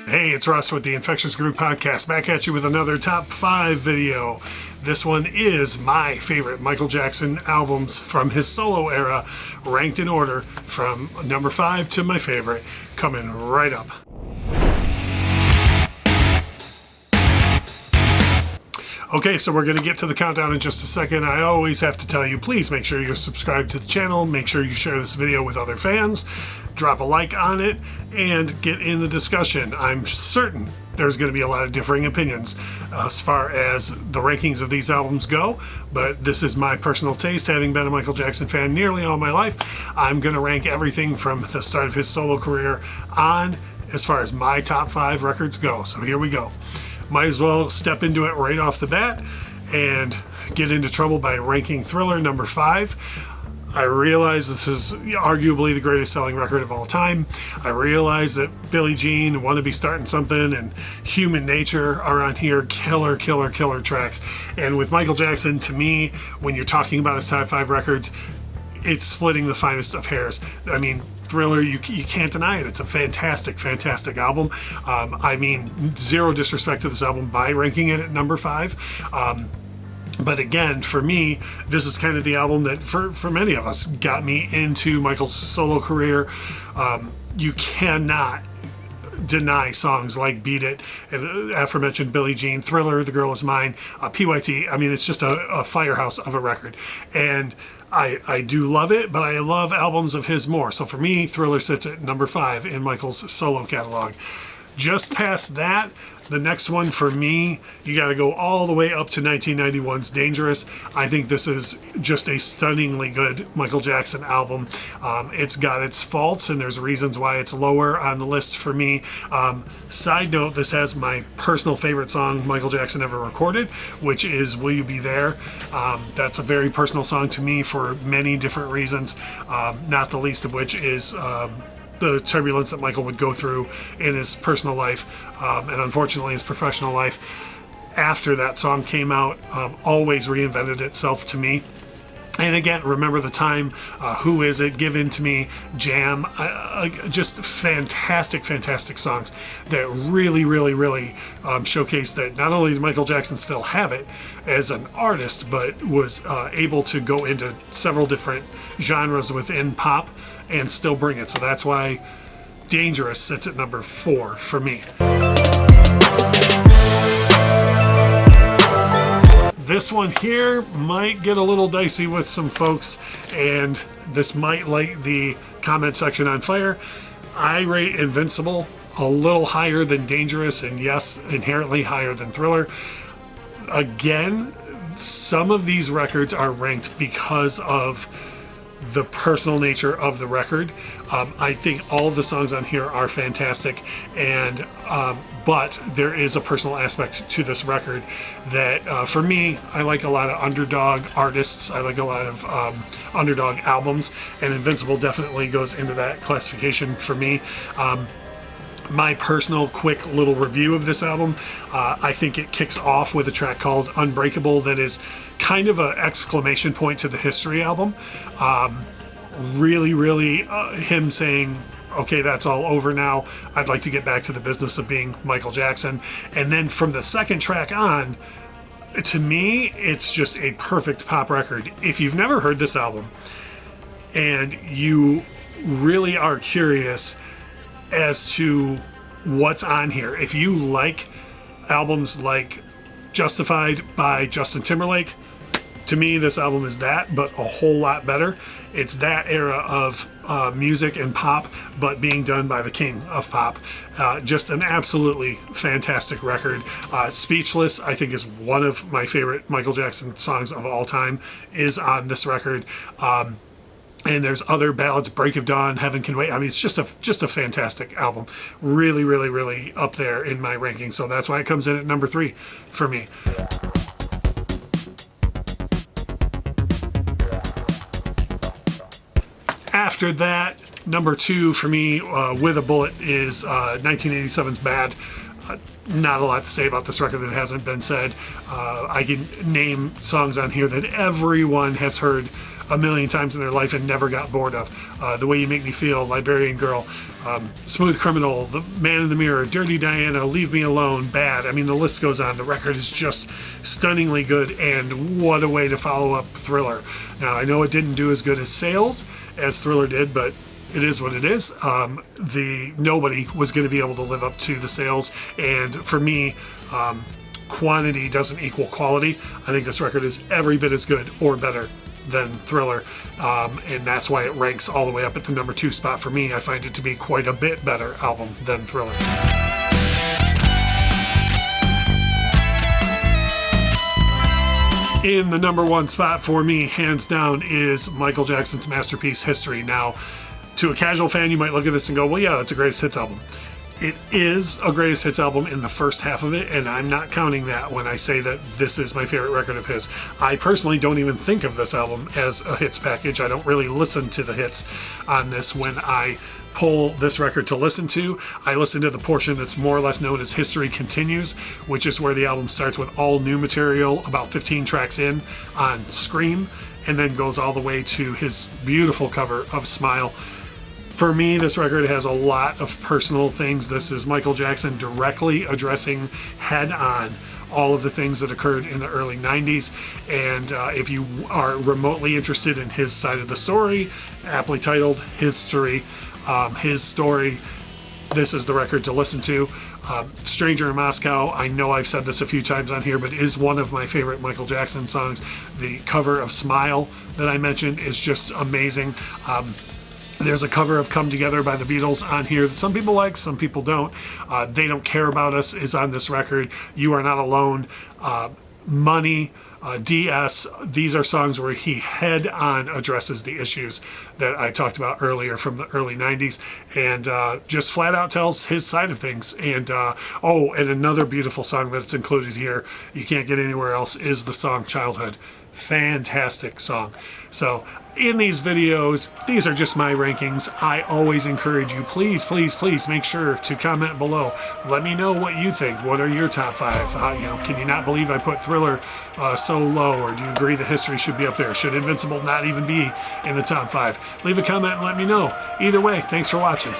Hey, it's Russ with the Infectious Groove Podcast, back at you with another top 5 video. This one is my favorite Michael Jackson albums from his solo era, ranked in order from number 5 to my favorite, coming right up. Okay, so we're going to get to the countdown in just a second. I always have to tell you, please make sure you're subscribed to the channel, make sure you share this video with other fans, drop a like on it, and get in the discussion. I'm certain there's going to be a lot of differing opinions as far as the rankings of these albums go, but this is my personal taste, having been a Michael Jackson fan nearly all my life. I'm going to rank everything from the start of his solo career on as far as my top 5 records go. So here we go. Might as well step into it right off the bat and get into trouble by ranking Thriller number 5. I realize this is arguably the greatest selling record of all time. I realize that Billie Jean, Wanna Be Starting Something, and Human Nature are on here. Killer tracks. And with Michael Jackson, to me, when you're talking about his top 5 records, it's splitting the finest of hairs. I mean, Thriller, you can't deny it. It's a fantastic album. I mean, zero disrespect to this album by ranking it at number 5. But again, for me, this is kind of the album that, for many of us, got me into Michael's solo career. You cannot deny songs like Beat It, and aforementioned Billie Jean, Thriller, The Girl Is Mine, PYT. I mean, it's just a firehouse of a record. And I do love it, but I love albums of his more. So for me, Thriller sits at number 5 in Michael's solo catalog. Just past that, the next one for me, you got to go all the way up to 1991's Dangerous. I think this is just a stunningly good Michael Jackson album. It's got its faults, and there's reasons why it's lower on the list for me. Side note, this has my personal favorite song Michael Jackson ever recorded, which is Will You Be There? That's a very personal song to me for many different reasons, not the least of which is the turbulence that Michael would go through in his personal life, and unfortunately his professional life after that song came out. Always reinvented itself to me. And again, Remember the Time, Who Is It, Give In to Me, Jam, just fantastic songs that really showcase that not only did Michael Jackson still have it as an artist, but was able to go into several different genres within pop and still bring it. So that's why Dangerous sits at number 4 for me. This one here might get a little dicey with some folks, and this might light the comment section on fire. I rate Invincible a little higher than Dangerous, and yes, inherently higher than Thriller. Again, some of these records are ranked because of the personal nature of the record. I think all of the songs on here are fantastic, and but there is a personal aspect to this record that for me, I like a lot of underdog artists. I like a lot of underdog albums, and Invincible definitely goes into that classification for me. My personal quick little review of this album, I think it kicks off with a track called Unbreakable that is kind of an exclamation point to the History album. Really him saying, okay, that's all over now. I'd like to get back to the business of being Michael Jackson. And then from the second track on, to me, it's just a perfect pop record. If you've never heard this album and you really are curious as to what's on here, if you like albums like Justified by Justin Timberlake, to me this album is that, but a whole lot better. It's that era of music and pop, but being done by the king of pop. Just an absolutely fantastic record. Speechless, I think, is one of my favorite Michael Jackson songs of all time, is on this record. And there's other ballads, Break of Dawn, Heaven Can Wait. I mean, it's just a fantastic album. Really up there in my ranking. So that's why it comes in at number 3 for me. After that, number 2 for me, With a Bullet, is 1987's Bad. Not a lot to say about this record that hasn't been said. I can name songs on here that everyone has heard a million times in their life and never got bored of. The Way You Make Me Feel, Librarian Girl, Smooth Criminal, The Man in the Mirror, Dirty Diana, Leave Me Alone, Bad. I mean, the list goes on. The record is just stunningly good, and what a way to follow up Thriller. Now, I know it didn't do as good as sales as Thriller did, but it is what it is. Nobody was going to be able to live up to the sales, and for me, quantity doesn't equal quality. I think this record is every bit as good or better than Thriller, and that's why it ranks all the way up at the number 2 spot for me. I find it to be quite a bit better album than Thriller. In the number 1 spot for me, hands down, is Michael Jackson's masterpiece, History. Now, to a casual fan, you might look at this and go, well, yeah, that's a greatest hits album. It is a greatest hits album in the first half of it, and I'm not counting that when I say that this is my favorite record of his. I personally don't even think of this album as a hits package. I don't really listen to the hits on this when I pull this record to listen to. I listen to the portion that's more or less known as History Continues, which is where the album starts with all new material about 15 tracks in on Scream, and then goes all the way to his beautiful cover of Smile. For me, this record has a lot of personal things. This is Michael Jackson directly addressing head-on all of the things that occurred in the early 90s. And if you are remotely interested in his side of the story, aptly titled History, his story, this is the record to listen to. Stranger in Moscow, I know I've said this a few times on here, but is one of my favorite Michael Jackson songs. The cover of Smile that I mentioned is just amazing. There's a cover of Come Together by the Beatles on here that some people like, some people don't. They Don't Care About Us is on this record. You Are Not Alone, Money, DS. These are songs where he head-on addresses the issues that I talked about earlier from the early 90s, and just flat out tells his side of things. And and another beautiful song that's included here, you can't get anywhere else, is the song Childhood. Fantastic song. So in these videos, these are just my rankings. I always encourage you, please make sure to comment below. Let me know what you think. What are your top 5? Can you not believe I put Thriller so low, or do you agree that History should be up there? Should Invincible not even be in the top 5? Leave a comment and let me know. Either way, thanks for watching.